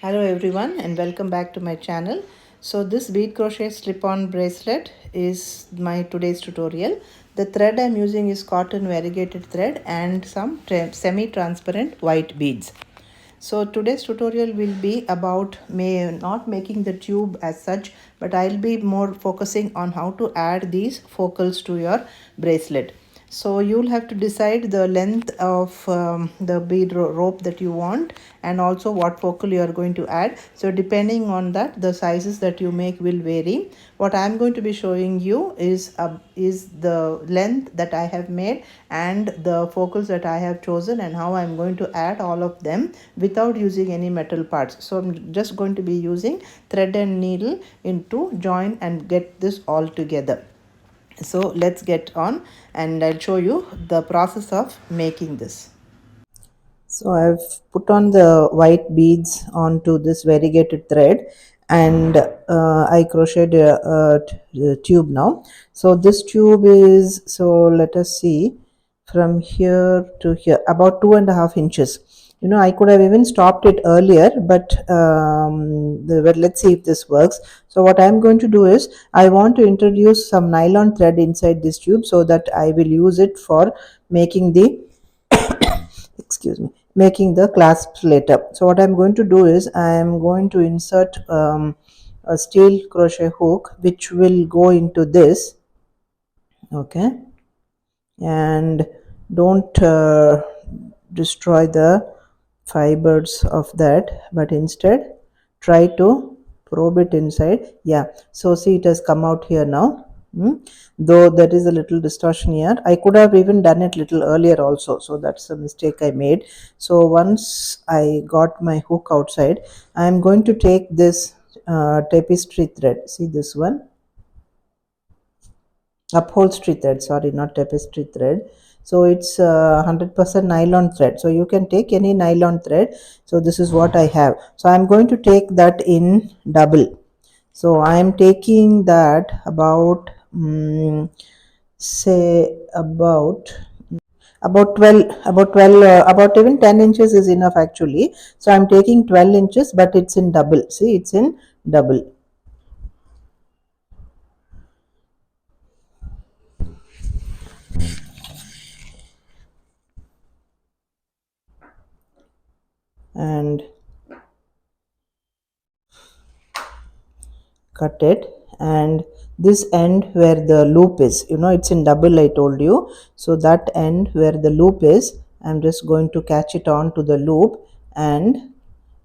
Hello everyone and welcome back to my channel. So this bead crochet slip-on bracelet is my today's tutorial. The thread I'm using is cotton variegated thread and some semi-transparent white beads. So today's tutorial will be about not making the tube as such, but I'll be more focusing on how to add these focals to your bracelet. So you'll have to decide the length of the bead rope that you want and also what focal you are going to add. So depending on that, the sizes that you make will vary. What I'm going to be showing you is the length that I have made and the focals that I have chosen and how I'm going to add all of them without using any metal parts. So I'm just going to be using thread and needle to join and get this all together. So let's get on and I'll show you the process of making this. So I've put on the white beads onto this variegated thread and I crocheted a tube now. So this tube is, so let us see, from here to here about 2.5 inches. I could have even stopped it earlier, but but let's see if this works. So what I'm going to do is I want to introduce some nylon thread inside this tube so that I will use it for making the excuse me, making the clasps later. So what I'm going to do is I am going to insert a steel crochet hook which will go into this. Okay, and don't destroy the fibers of that, but instead try to probe it inside. Yeah, so see, it has come out here now. Though there is a little distortion here, I could have even done it little earlier also, so that's a mistake I made. So once I got my hook outside, I am going to take this tapestry thread. See this one, upholstery thread, sorry, not tapestry thread. So it's 100% nylon thread, so you can take any nylon thread. So this is what I have, so I'm going to take that in double. So I am taking that about say about 12, about even 10 inches is enough actually. So I'm taking 12 inches, but it's in double. See, it's in double. And cut it, and this end where the loop is, it's in double, I told you. So that end where the loop is, I'm just going to catch it on to the loop, and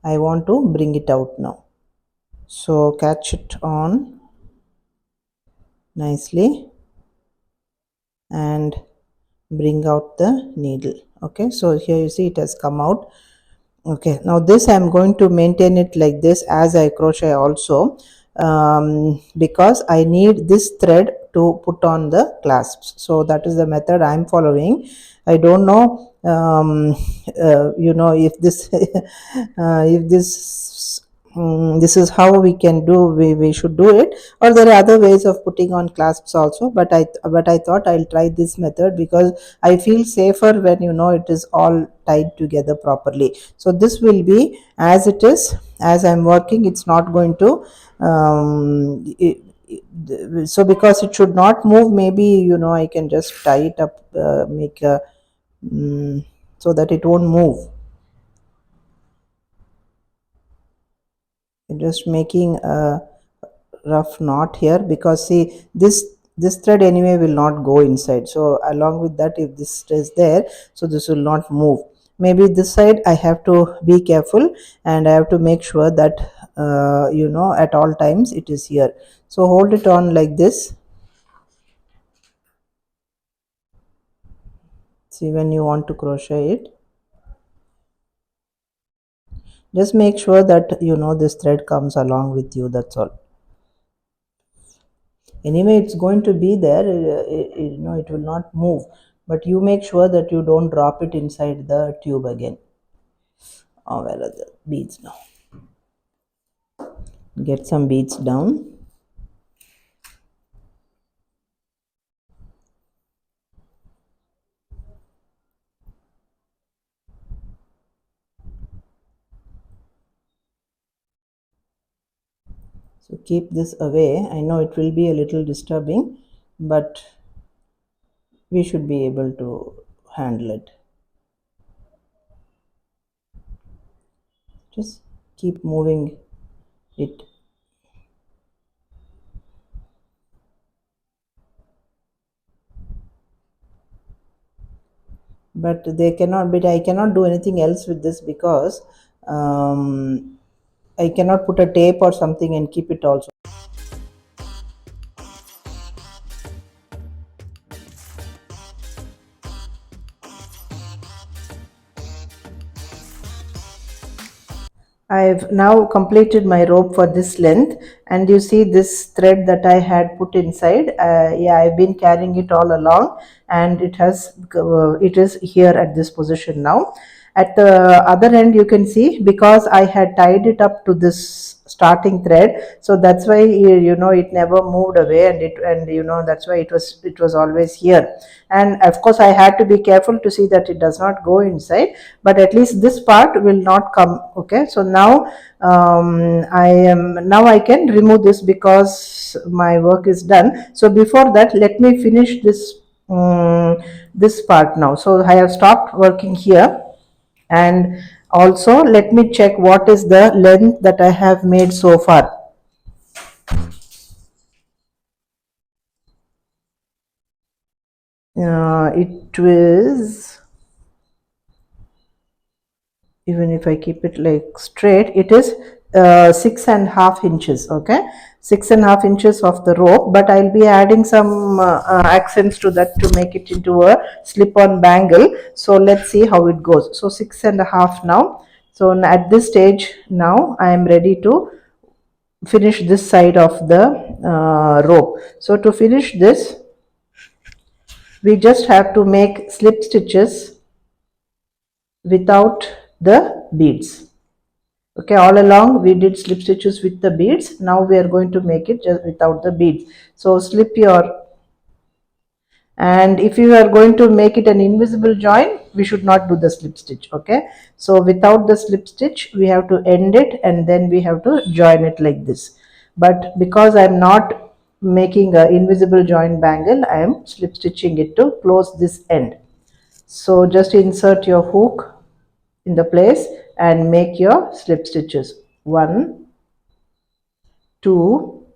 I want to bring it out now. So catch it on nicely and bring out the needle. Okay, so here you see it has come out. Okay, now this I'm going to maintain it like this as I crochet also, because I need this thread to put on the clasps. So that is the method I'm following. I don't know, if this if this is how we should do it, or there are other ways of putting on clasps also, but I thought I'll try this method because I feel safer when it is all tied together properly. So this will be as it is, as I'm working. It's not going to so because it should not move, maybe I can just tie it up, make a so that it won't move. Just making a rough knot here, because see, this thread anyway will not go inside. So along with that, if this stays there, so this will not move. Maybe this side I have to be careful, and I have to make sure that at all times it is here. So hold it on like this. See, when you want to crochet it, just make sure that this thread comes along with you, that's all. Anyway, it's going to be there, it will not move, but you make sure that you don't drop it inside the tube again. Oh, where are the beads now? Get some beads down. So keep this away. I know it will be a little disturbing, but we should be able to handle it. Just keep moving it. But they cannot, but I cannot do anything else with this because I cannot put a tape or something and keep it also. I've now completed my rope for this length, and you see this thread that I had put inside. Yeah, I've been carrying it all along, and it is here at this position now. At the other end, you can see, because I had tied it up to this starting thread, so that's why it never moved away, and that's why it was always here. And of course, I had to be careful to see that it does not go inside, but at least this part will not come. Okay, so now I can remove this because my work is done. So before that, let me finish this part now. So I have stopped working here, and also let me check what is the length that I have made so far. It was, even if I keep it like straight, it is 6.5 inches. Okay, 6.5 inches of the rope, but I'll be adding some accents to that to make it into a slip-on bangle. So let's see how it goes. So 6.5 now. So at this stage now I am ready to finish this side of the rope. So to finish this, we just have to make slip stitches without the beads. Okay, all along we did slip stitches with the beads. Now we are going to make it just without the beads. So slip your, and if you are going to make it an invisible join, we should not do the slip stitch. Okay, so without the slip stitch we have to end it, and then we have to join it like this. But because I am not making a invisible join bangle, I am slip stitching it to close this end. So just insert your hook in the place and make your slip stitches. 1, 2,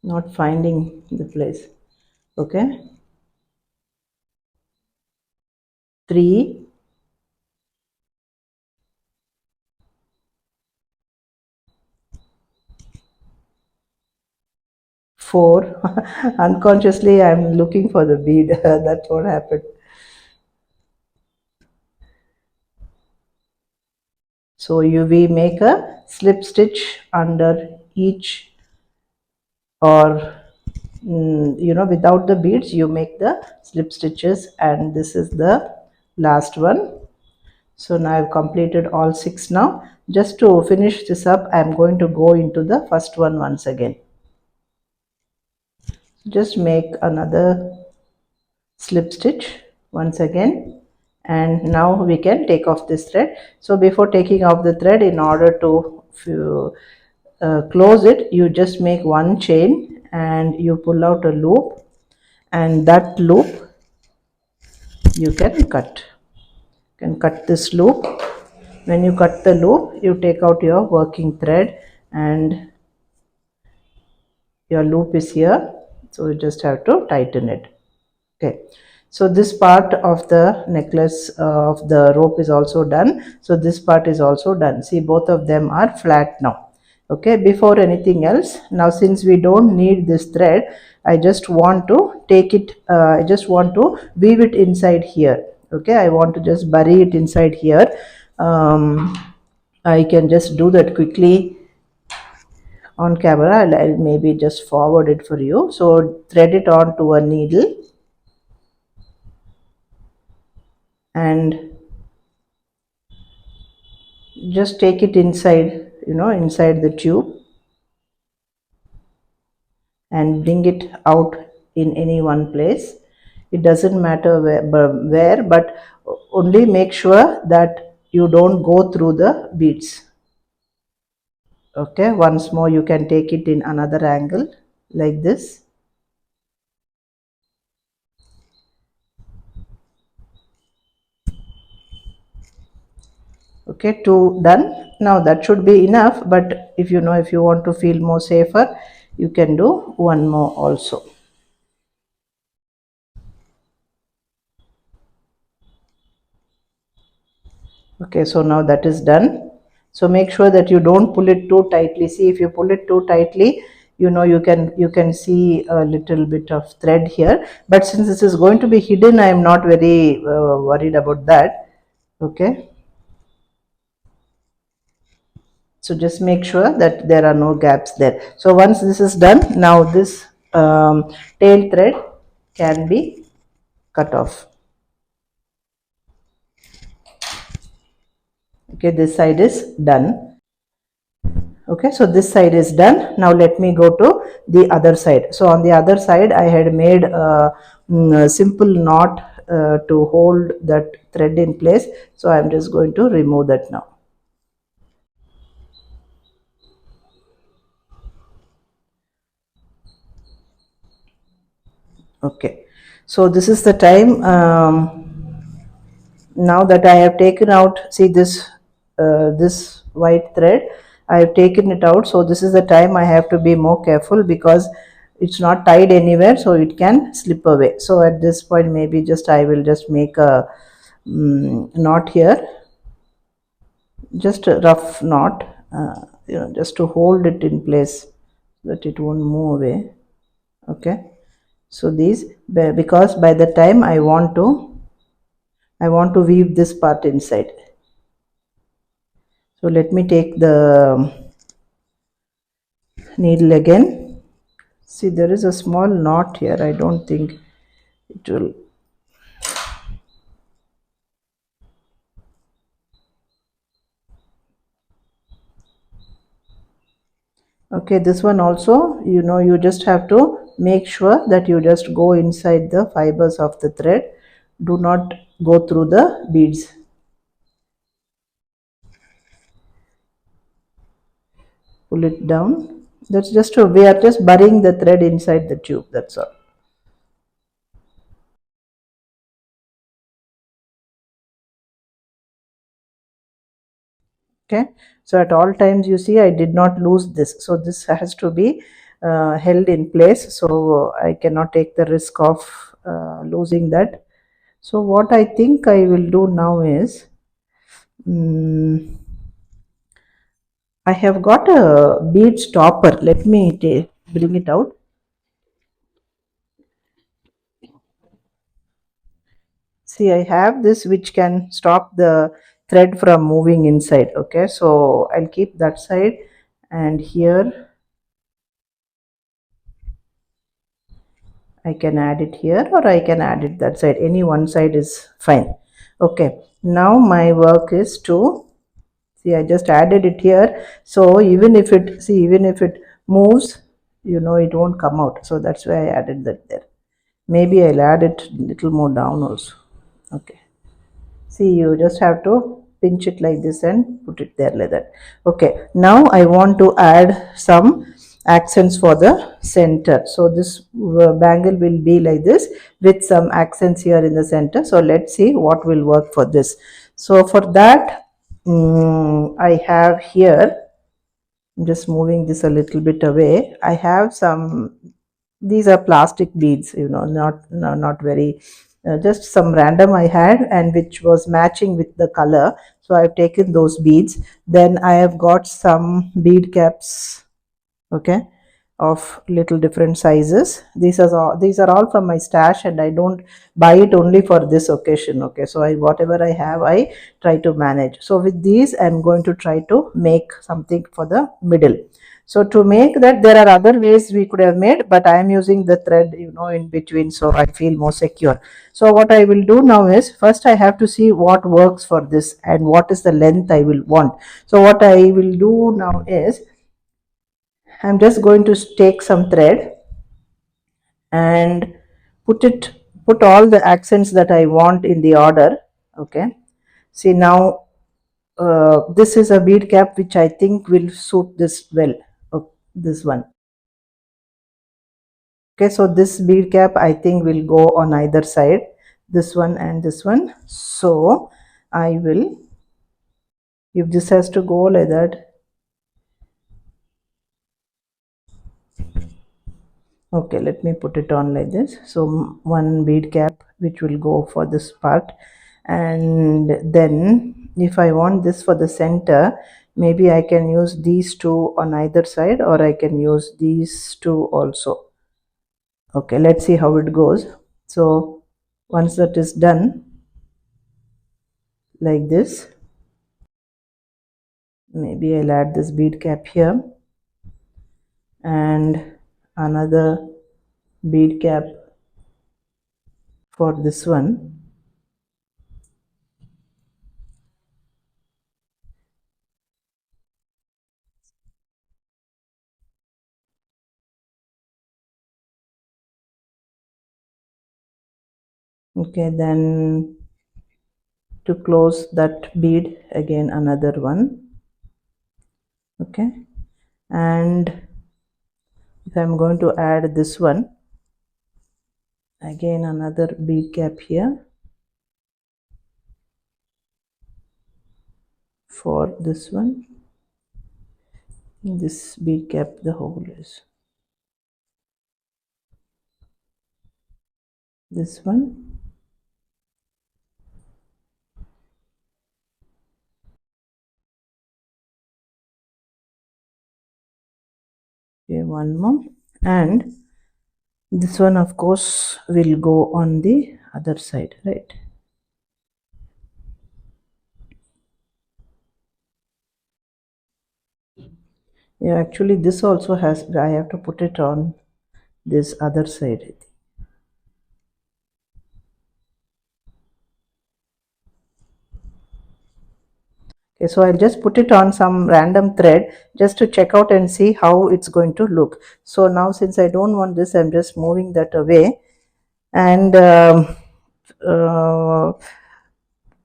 not finding the place. Okay, 3, 4. Unconsciously I'm looking for the bead. That's what happened. So we make a slip stitch under each, or without the beads you make the slip stitches, and this is the last one. So now I've completed all 6. Now just to finish this up, I'm going to go into the first one once again. Just make another slip stitch once again, and now we can take off this thread. So before taking off the thread, in order to close it, you just make one chain and you pull out a loop, and that loop you can cut this loop. When you cut the loop, you take out your working thread, and your loop is here, so you just have to tighten it. Okay, so this part of the necklace of the rope is also done. So this part is also done. See, both of them are flat now. Okay, before anything else, now since we don't need this thread, I just want to take it, I just want to weave it inside here. Okay, I want to just bury it inside here. I can just do that quickly on camera. I'll maybe just forward it for you. So thread it onto a needle and just take it inside, inside the tube, and bring it out in any one place. It doesn't matter where, but only make sure that you don't go through the beads. Okay, once more you can take it in another angle like this. Okay, two done. Now that should be enough, but if if you want to feel more safer, you can do one more also. Okay, so now that is done. So make sure that you don't pull it too tightly. See, if you pull it too tightly, you can see a little bit of thread here, but since this is going to be hidden, I am not very worried about that. Okay, so just make sure that there are no gaps there. So once this is done, now this tail thread can be cut off. Okay, this side is done. Okay, so this side is done. Now let me go to the other side. So on the other side I had made a simple knot to hold that thread in place, so I'm just going to remove that now. Okay, so this is the time. Now that I have taken out, see this white thread, I have taken it out. So this is the time I have to be more careful, because it's not tied anywhere, so it can slip away. So at this point, maybe just I will just make a knot here, just a rough knot, just to hold it in place so that it won't move away. Okay, so these, because by the time I want to weave this part inside. So let me take the needle again. See, there is a small knot here. I don't think it will. Okay, this one also, you just have to make sure that you just go inside the fibers of the thread. Do not go through the beads. Pull it down. That's just we are just burying the thread inside the tube. That's all. Okay, so at all times, you see, I did not lose this, so this has to be held in place, so I cannot take the risk of losing that. So what I think I will do now is, I have got a bead stopper. Let me bring it out. See, I have this which can stop the thread from moving inside. Okay, so I'll keep that side, and here I can add it here, or I can add it that side. Any one side is fine. Okay, now my work is to, see, I just added it here. So even if it moves, it won't come out. So that's why I added that there. Maybe I'll add it a little more down also. Okay. See, you just have to pinch it like this and put it there like that. Okay, now I want to add some accents for the center. So this bangle will be like this with some accents here in the center. So let's see what will work for this. So for that, I have here, I'm just moving this a little bit away. I have some, these are plastic beads, not very, just some random I had, and which was matching with the color. So I've taken those beads. Then I have got some bead caps. Okay, of little different sizes. These are all from my stash, and I don't buy it only for this occasion. Okay, so whatever I have, I try to manage. So with these, I'm going to try to make something for the middle. So to make that, there are other ways we could have made, but I am using the thread, in between, so I feel more secure. So what I will do now is, first I have to see what works for this and what is the length I will want. So what I will do now is, I'm just going to take some thread and put it put all the accents that I want in the order. Okay, see now this is a bead cap which I think will suit this well. Oh, this one. Okay, so this bead cap I think will go on either side, this one and this one. So I will, if this has to go like that, okay, let me put it on like this. So one bead cap which will go for this part, and then if I want this for the center, maybe I can use these two on either side, or I can use these two also. Okay, let's see how it goes. So once that is done like this, maybe I'll add this bead cap here and another bead cap for this one. Okay, then to close that bead, again another one. Okay, and if I'm going to add this one, again another bead cap here for this one. This bead cap, the hole is this one. Okay, one more, and this one of course will go on the other side, right? Yeah, actually this also has, I have to put it on this other side. Okay, so I'll just put it on some random thread just to check out and see how it's going to look. So now since I don't want this, I'm just moving that away. And uh,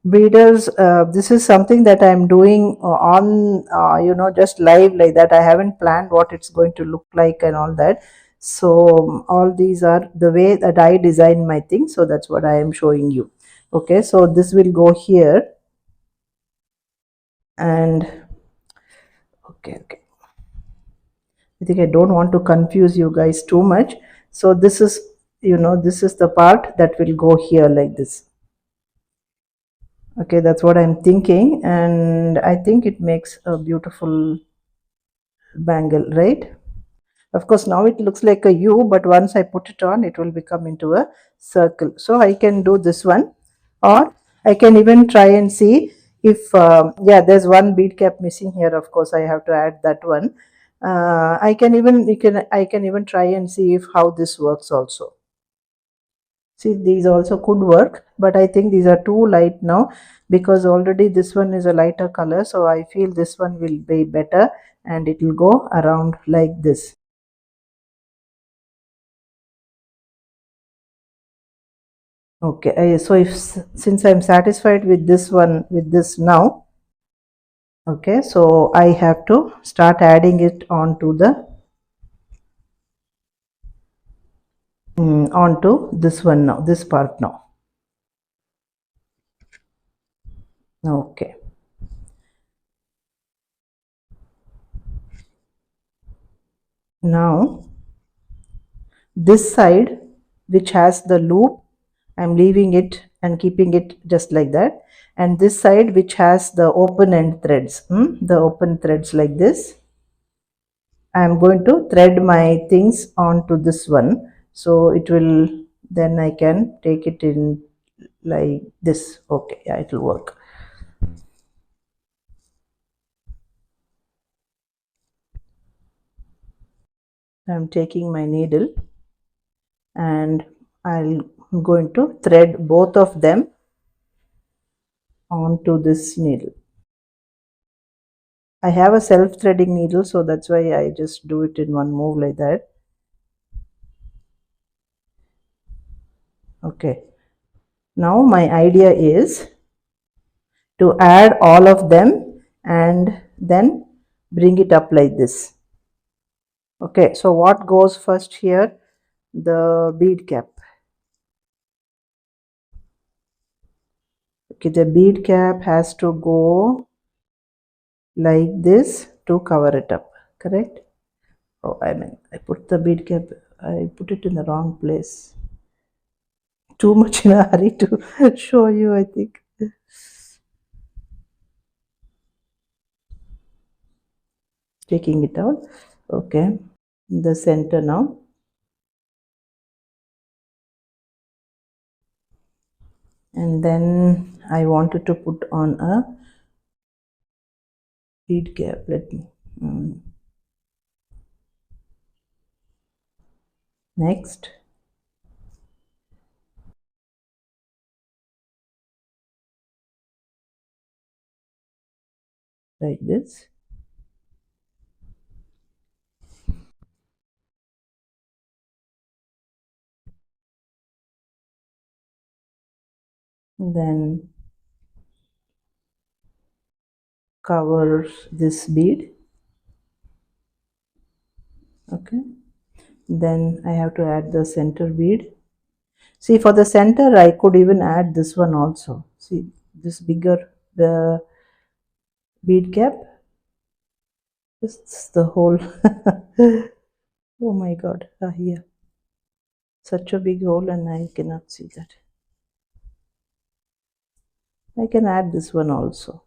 breeders, this is something that I'm doing on just live like that. I haven't planned what it's going to look like and all that. So all these are the way that I design my thing, so that's what I am showing you. Okay, so this will go here, and okay, I think I don't want to confuse you guys too much. So this is, this is the part that will go here like this. Okay, that's what I'm thinking, and I think it makes a beautiful bangle, right? Of course, now it looks like a U, but once I put it on, it will become into a circle. So I can do this one, or I can even try and see if, yeah, there's one bead cap missing here. Of course, I have to add that one. I can even try and see if how this works also. See, these also could work, but I think these are too light now because already this one is a lighter color. So I feel this one will be better and it will go around like this. Okay, so if since I'm satisfied with this one, with this now, okay, so I have to start adding it onto the onto this one now, this part now. Okay, now this side which has the loop, I'm leaving it and keeping it just like that, and this side which has the open end threads, the open threads like this, I'm going to thread my things onto this one, so it will, then I can take it in like this. Okay, yeah, it will work. I'm taking my needle and I'm going to thread both of them onto this needle. I have a self-threading needle, so that's why I just do it in one move like that. Okay, now my idea is to add all of them and then bring it up like this. Okay, so what goes first here? The bead cap. Okay, the bead cap has to go like this to cover it up, correct? Oh, I mean, I put the bead cap, I put it in the wrong place. Too much in a hurry to show you, I think. Taking it out. Okay, in the center now. And then I wanted to put on a bead cap. Let me. Next, like this. Then cover this bead. Okay, then I have to add the center bead. See, for the center I could even add this one also. See, this bigger the bead cap. This is the whole. Oh my god, here, such a big hole and I cannot see that. I can add this one also,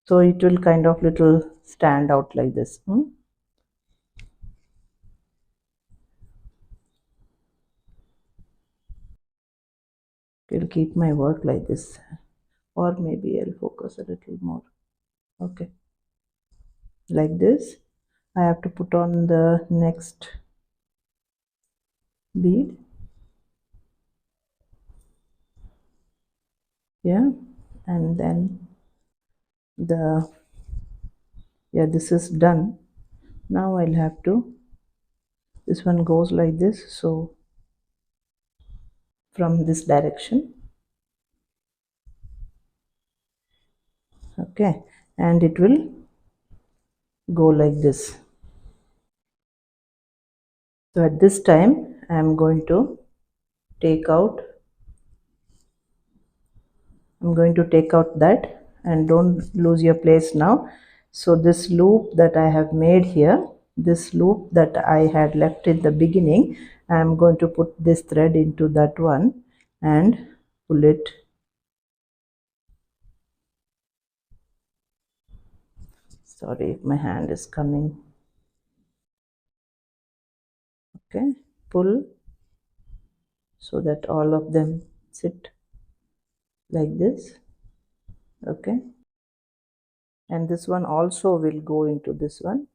so it will kind of little stand out like this. Will keep my work like this, or maybe I'll focus a little more. Okay, like this. I have to put on the next bead. Yeah, and then the, yeah, this is done. Now I'll have to, this one goes like this, so from this direction. Okay, and it will go like this. So at this time I am going to take out, I'm going to take out that, and don't lose your place now. So this loop that I have made here, this loop that I had left in the beginning, I am going to put this thread into that one and pull it. Sorry, my hand is coming. Okay, pull so that all of them sit like this. Okay, and this one also will go into this one.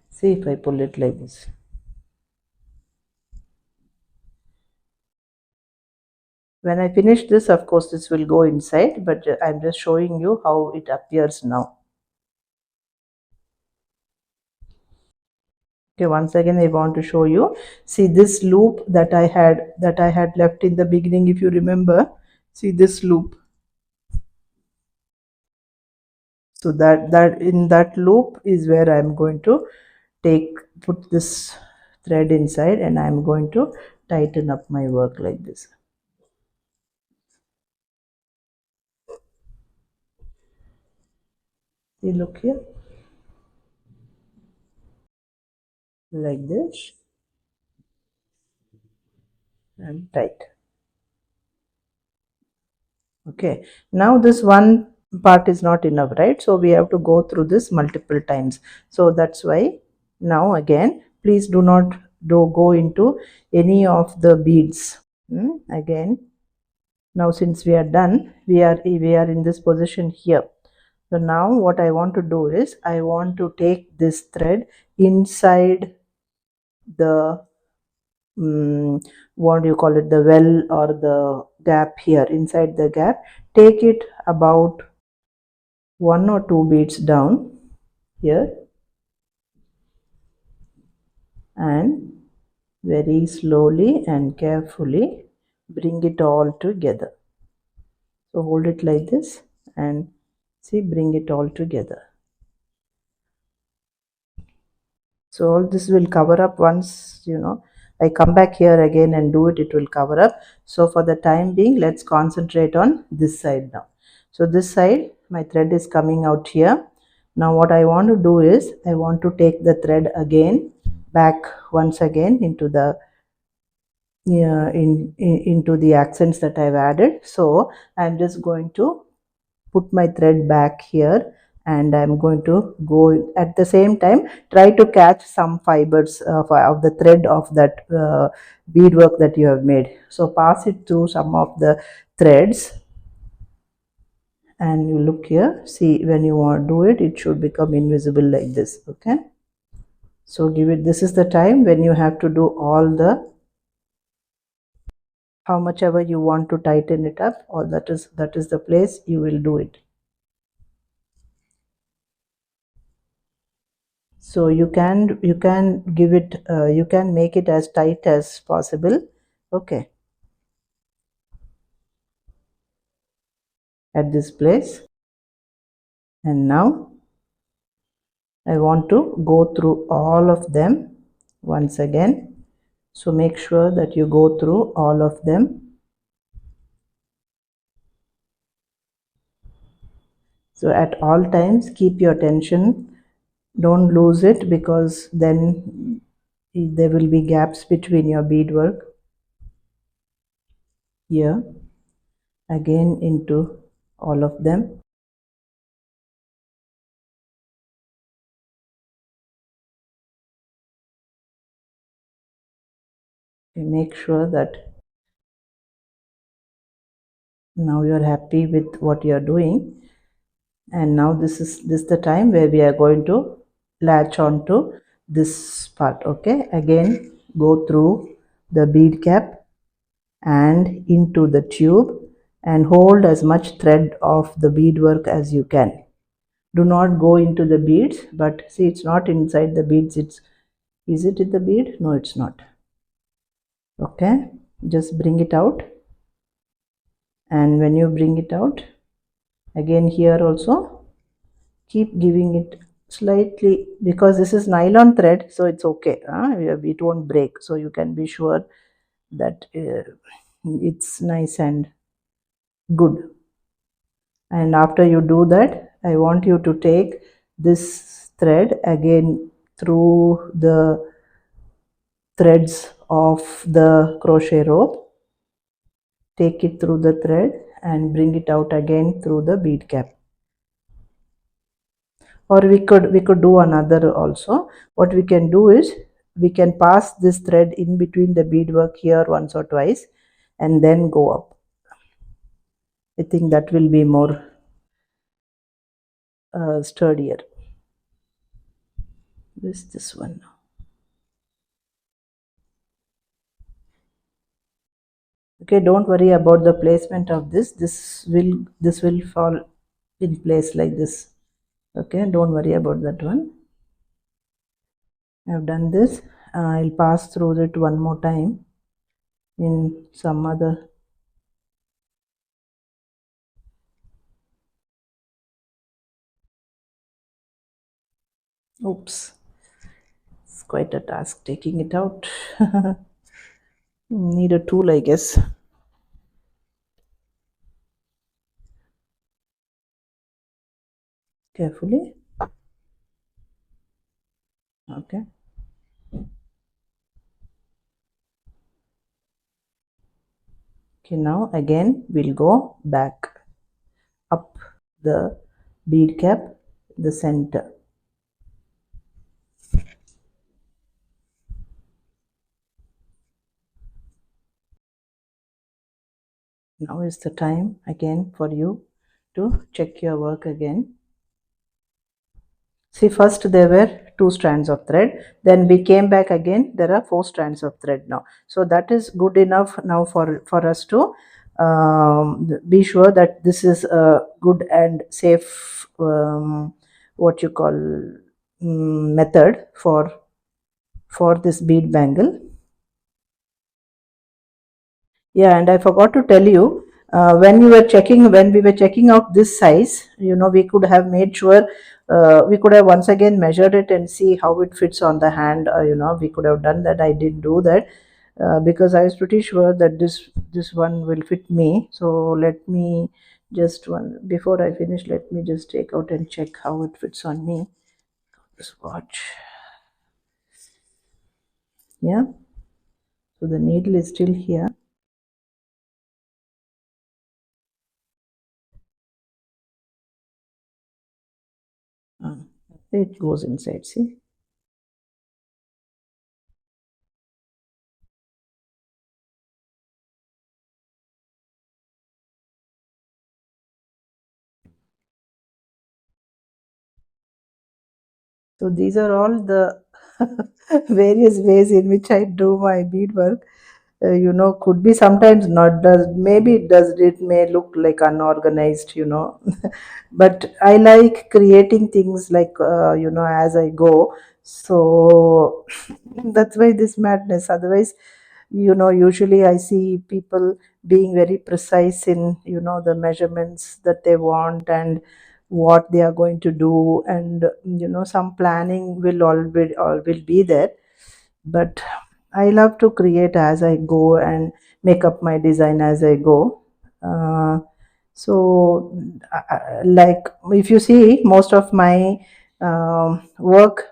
See if I pull it like this. When I finish this, of course, this will go inside, but I'm just showing you how it appears now. Okay, once again I want to show you. See this loop that I had left in the beginning, if you remember. See this loop. So that in that loop is where I'm going to put this thread inside, and I'm going to tighten up my work like this. See, look here, like this, and tight. Okay, now this one part is not enough, right? So we have to go through this multiple times. So that's why now again, please do not go into any of the beads. Again, now since we are done, we are in this position here. So now what I want to do is I want to take this thread inside the what do you call it, the well or the gap here, inside the gap. Take it about 1 or 2 beads down here, and Very slowly and carefully bring it all together. So hold it like this and see, bring it all together. So all this will cover up once, I come back here again and do it, it will cover up. So for the time being, let's concentrate on this side now. So this side, my thread is coming out here. Now what I want to do is, I want to take the thread again, back once again into the into the accents that I've added. So I'm just going to put my thread back here, and I'm going to go at the same time try to catch some fibers of the thread of that beadwork that you have made. So pass it through some of the threads, and you look here, see, when you want to do it, it should become invisible like this. Okay, so give it, this is the time when you have to do all the, how much ever you want to tighten it up, or that is the place you will do it. So you can give it, you can make it as tight as possible. Okay, at this place. And now I want to go through all of them once again. So make sure that you go through all of them. So at all times keep your attention, don't lose it, because then there will be gaps between your beadwork. Here again into all of them. Okay, make sure that now you are happy with what you are doing. And now this the time where we are going to latch on to this part. Okay, again go through the bead cap and into the tube, and hold as much thread of the beadwork as you can. Do not go into the beads, but see, it's not inside the beads, it's, is it in the bead? No, it's not. Okay, just bring it out. And when you bring it out, again here also keep giving it slightly, because this is nylon thread, so it's okay, it won't break, so you can be sure that it's nice and good. And after you do that, I want you to take this thread again through the threads of the crochet rope, take it through the thread and bring it out again through the bead cap. Or we could do another also. What we can do is, we can pass this thread in between the beadwork here once or twice and then go up. I think that will be more sturdier. This one now. Okay, don't worry about the placement of this. This will fall in place like this. Okay, don't worry about that one. I've done this. I'll pass through it one more time in some other. Oops, it's quite a task taking it out. Need a tool, I guess. Carefully. Okay. Okay, now again we'll go back up the bead cap, the center. Now is the time again for you to check your work again. See, first there were 2 strands of thread, then we came back again, there are 4 strands of thread now. So that is good enough now for us to be sure that this is a good and safe what you call method for this bead bangle. Yeah, and I forgot to tell you, when we were checking out this size, we could have made sure, we could have once again measured it and see how it fits on the hand. We could have done that. I didn't do that because I was pretty sure that this one will fit me. So let me just one before I finish, let me just take out and check how it fits on me. This watch, yeah. So the needle is still here. Uh, it goes inside. See. So these are all the various ways in which I do my beadwork. Could be sometimes not does maybe it may look like unorganized, but I like creating things like as I go. So that's why this madness. Otherwise, usually I see people being very precise in the measurements that they want and what they are going to do, and some planning will be there, but I love to create as I go and make up my design as I go. Like if you see, most of my work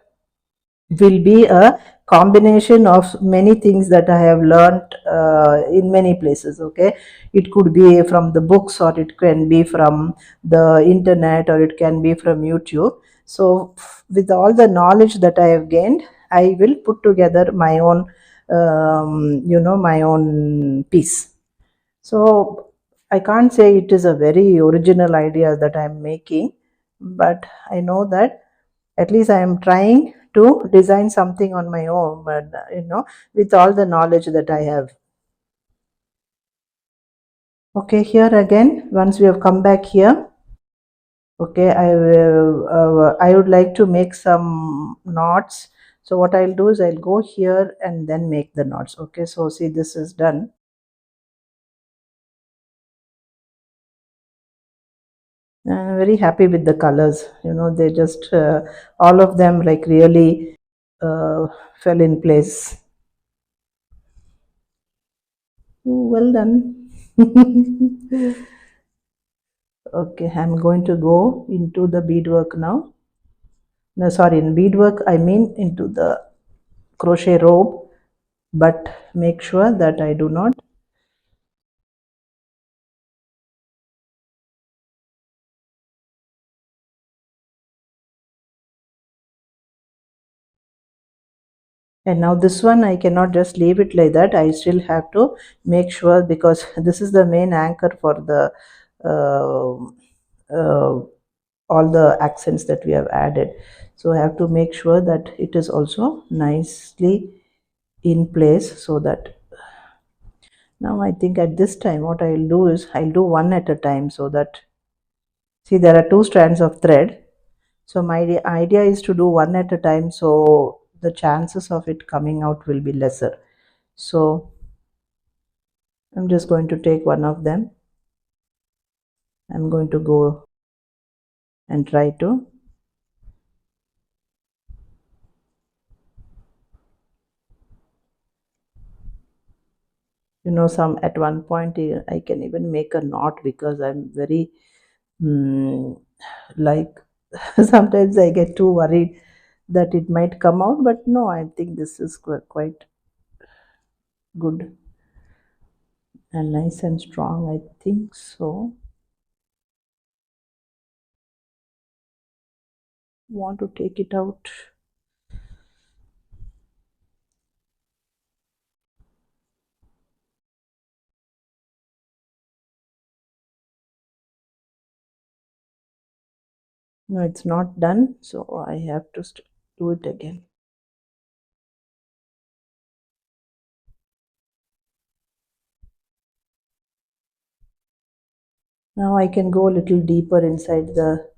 will be a combination of many things that I have learned in many places. Okay, it could be from the books, or it can be from the internet, or it can be from YouTube. So, with all the knowledge that I have gained, I will put together my own, my own piece. So I can't say it is a very original idea that I'm making, but I know that at least I am trying to design something on my own, but with all the knowledge that I have. Okay, here again, once we have come back here, okay, I would like to make some knots. So what I'll do is I'll go here and then make the knots. Okay, so see, this is done. I'm very happy with the colors. They just all of them like really uh, fell in place. Ooh, well done. Okay, I'm going to go into the beadwork now. No, sorry, in beadwork I mean into the crochet rope, but make sure that I do not. And now this one I cannot just leave it like that. I still have to make sure, because this is the main anchor for the uh, uh, all the accents that we have added. So I have to make sure that it is also nicely in place, so that now I think at this time what I'll do is I'll do one at a time, so that see, there are two strands of thread. So my idea is to do one at a time, so the chances of it coming out will be lesser. So I'm just going to take one of them. I'm going to go and try to, some at one point I can even make a knot, because I'm very like sometimes I get too worried that it might come out, but no, I think this is quite good and nice and strong, I think so. Want to take it out. No, it's not done, so I have to do it again. Now I can go a little deeper inside the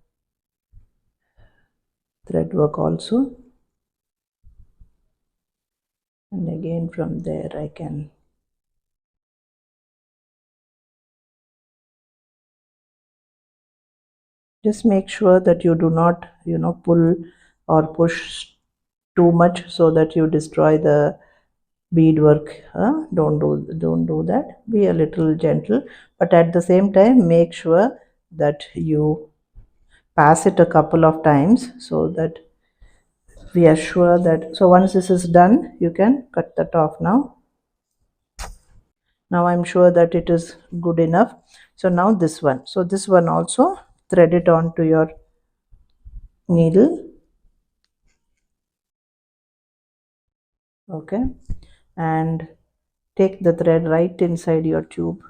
thread work also, and again from there I can Just make sure that you do not, pull or push too much so that you destroy the beadwork. Don't do that. Be a little gentle, but at the same time, make sure that you pass it a couple of times so that we are sure that. So once this is done, you can cut that off now. Now I'm sure that it is good enough. So now this one. So this one also thread it onto your needle. Okay, and take the thread right inside your tube.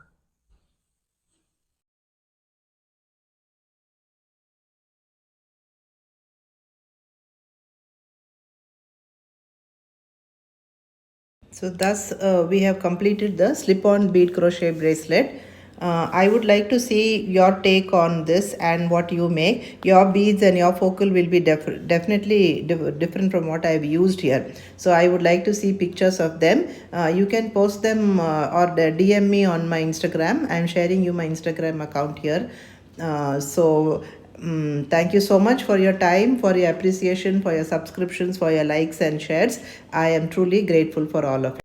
So thus we have completed the slip-on bead crochet bracelet. I would like to see your take on this and what you make. Your beads and your focal will be definitely different from what I have used here. So I would like to see pictures of them. You can post them or DM me on my Instagram. I am sharing you my Instagram account here. Thank you so much for your time, for your appreciation, for your subscriptions, for your likes and shares. I am truly grateful for all of it.